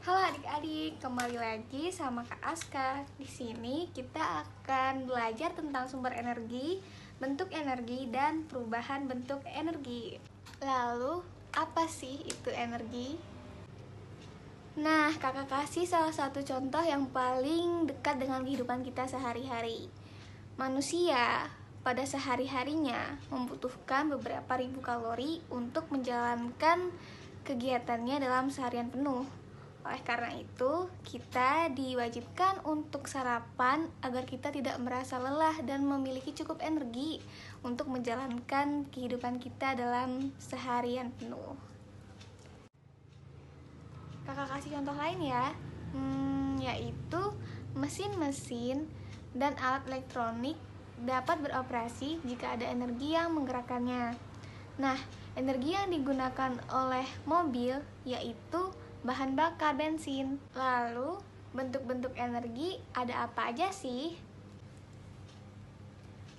Halo adik-adik, kembali lagi sama Kak Aska. Di sini kita akan belajar tentang sumber energi, bentuk energi, dan perubahan bentuk energi. Lalu, apa sih itu energi? Nah, kakak kasih salah satu contoh yang paling dekat dengan kehidupan kita sehari-hari. Manusia pada sehari-harinya membutuhkan beberapa ribu kalori untuk menjalankan kegiatannya dalam seharian penuh. Oleh karena itu, kita diwajibkan untuk sarapan agar kita tidak merasa lelah dan memiliki cukup energi untuk menjalankan kehidupan kita dalam seharian penuh. Kakak kasih contoh lain ya, yaitu mesin-mesin dan alat elektronik dapat beroperasi jika ada energi yang menggerakkannya. Nah, energi yang digunakan oleh mobil yaitu bahan bakar bensin. Lalu, bentuk-bentuk energi ada apa aja sih?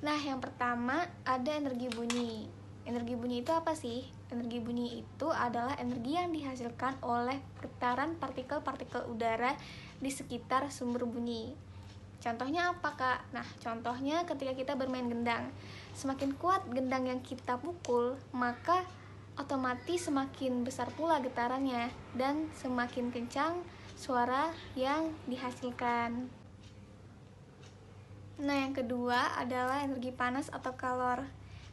Nah, yang pertama ada energi bunyi. Energi bunyi itu apa sih? Energi bunyi itu adalah energi yang dihasilkan oleh getaran partikel-partikel udara di sekitar sumber bunyi. Contohnya apa, Kak? Nah, contohnya ketika kita bermain gendang. Semakin kuat gendang yang kita pukul, maka otomatis semakin besar pula getarannya dan semakin kencang suara yang dihasilkan. Nah, yang kedua adalah energi panas atau kalor.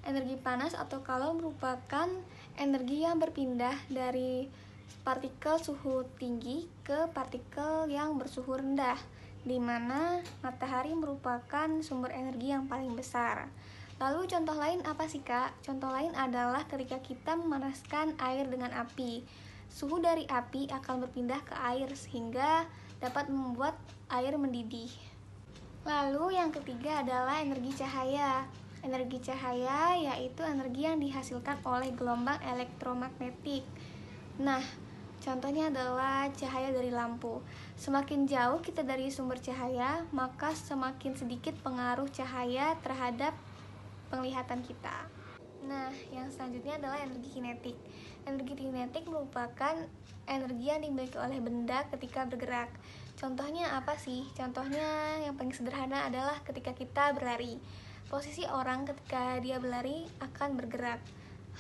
Energi panas atau kalor merupakan energi yang berpindah dari partikel suhu tinggi ke partikel yang bersuhu rendah, di mana matahari merupakan sumber energi yang paling besar. Lalu contoh lain apa sih, Kak? Contoh lain adalah ketika kita memanaskan air dengan api. Suhu dari api akan berpindah ke air sehingga dapat membuat air mendidih. Lalu yang ketiga adalah energi cahaya. Energi cahaya yaitu energi yang dihasilkan oleh gelombang elektromagnetik. Nah, contohnya adalah cahaya dari lampu. Semakin jauh kita dari sumber cahaya, maka semakin sedikit pengaruh cahaya terhadap penglihatan kita. Nah, yang selanjutnya adalah energi kinetik. Energi kinetik merupakan energi yang dimiliki oleh benda ketika bergerak. Contohnya apa sih? Contohnya yang paling sederhana adalah ketika kita berlari. Posisi orang ketika dia berlari akan bergerak.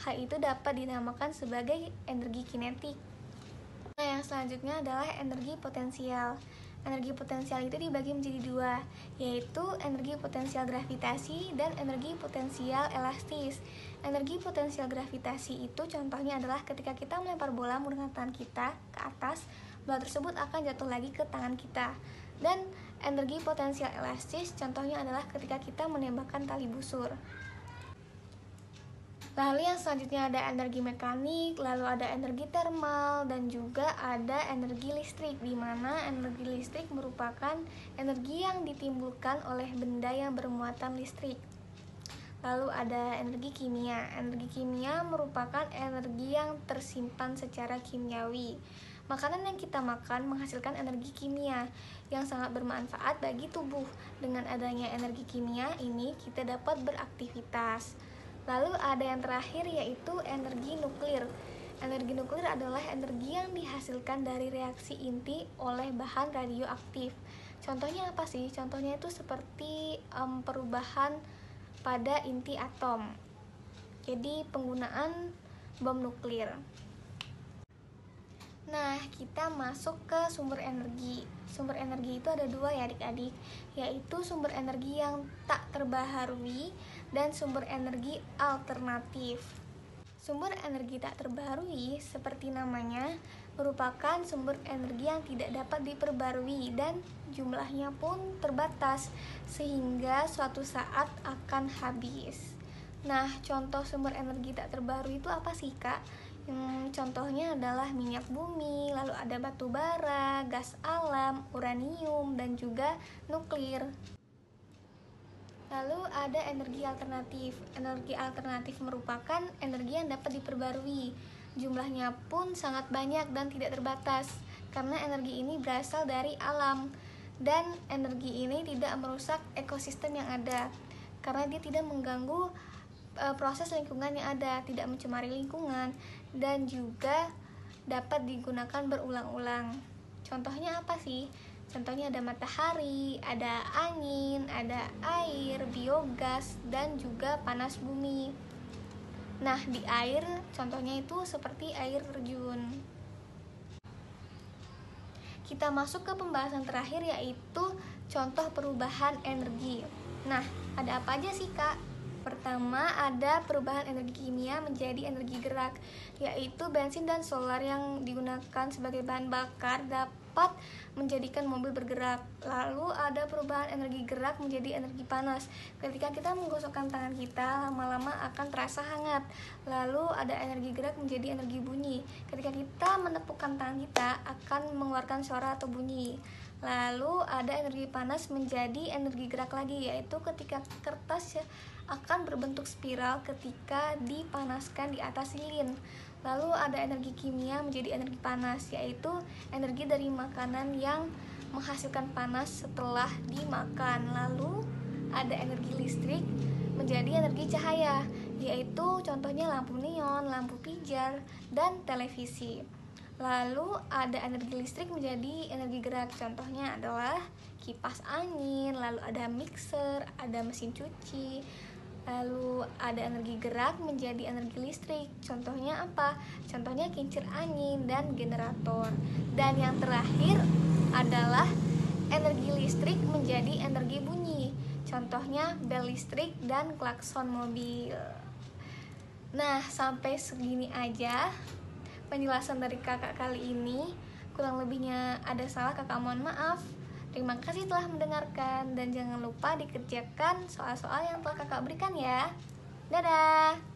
Hal itu dapat dinamakan sebagai energi kinetik. Nah, yang selanjutnya adalah energi potensial. Energi potensial itu dibagi menjadi dua, yaitu energi potensial gravitasi dan energi potensial elastis. Energi potensial gravitasi itu contohnya adalah ketika kita melempar bola menggunakan tangan kita ke atas, bola tersebut akan jatuh lagi ke tangan kita. Dan energi potensial elastis contohnya adalah ketika kita menembakkan tali busur. Lalu yang selanjutnya ada energi mekanik, lalu ada energi termal, dan juga ada energi listrik, di mana energi listrik merupakan energi yang ditimbulkan oleh benda yang bermuatan listrik. Lalu ada energi kimia. Energi kimia merupakan energi yang tersimpan secara kimiawi. Makanan yang kita makan menghasilkan energi kimia yang sangat bermanfaat bagi tubuh. Dengan adanya energi kimia ini, kita dapat beraktivitas. Lalu ada yang terakhir yaitu energi nuklir. Energi nuklir adalah energi yang dihasilkan dari reaksi inti oleh bahan radioaktif. Contohnya apa sih? Contohnya itu seperti perubahan pada inti atom. Jadi penggunaan bom nuklir. Nah, kita masuk ke sumber energi. Sumber energi itu ada dua ya adik-adik, yaitu sumber energi yang tak terbaharui dan sumber energi alternatif. Sumber energi tak terbaharui seperti namanya merupakan sumber energi yang tidak dapat diperbarui dan jumlahnya pun terbatas sehingga suatu saat akan habis. Nah, contoh sumber energi tak terbaharui itu apa sih, Kak? Contohnya adalah minyak bumi, lalu ada batu bara, gas alam, uranium, dan juga nuklir. Lalu ada energi alternatif. Energi alternatif merupakan energi yang dapat diperbarui. Jumlahnya pun sangat banyak dan tidak terbatas, karena energi ini berasal dari alam. Dan energi ini tidak merusak ekosistem yang ada, karena dia tidak mengganggu proses lingkungan yang ada, tidak mencemari lingkungan, dan juga dapat digunakan berulang-ulang. Contohnya apa sih? Contohnya ada matahari, ada angin, ada air, biogas, dan juga panas bumi. Nah, di air contohnya itu seperti air terjun. Kita masuk ke pembahasan terakhir, yaitu contoh perubahan energi. Nah, ada apa aja sih, Kak? Pertama, ada perubahan energi kimia menjadi energi gerak, yaitu bensin dan solar yang digunakan sebagai bahan bakar dapat menjadikan mobil bergerak. Lalu ada perubahan energi gerak menjadi energi panas. Ketika kita menggosokkan tangan kita, lama-lama akan terasa hangat. Lalu ada energi gerak menjadi energi bunyi. Ketika kita menepukkan tangan kita, akan mengeluarkan suara atau bunyi. Lalu ada energi panas menjadi energi gerak lagi, yaitu ketika kertas akan berbentuk spiral ketika dipanaskan di atas lilin. Lalu ada energi kimia menjadi energi panas, yaitu energi dari makanan yang menghasilkan panas setelah dimakan. Lalu ada energi listrik menjadi energi cahaya, yaitu contohnya lampu neon, lampu pijar, dan televisi. Lalu ada energi listrik menjadi energi gerak, contohnya adalah kipas angin, lalu ada mixer, ada mesin cuci. Lalu ada energi gerak menjadi energi listrik, contohnya apa? Contohnya kincir angin dan generator. Dan yang terakhir adalah energi listrik menjadi energi bunyi, contohnya bel listrik dan klakson mobil. Nah, sampai segini aja penjelasan dari kakak kali ini. Kurang lebihnya ada salah, kakak mohon maaf. Terima kasih telah mendengarkan, dan jangan lupa dikerjakan soal-soal yang telah kakak berikan ya. Dadah.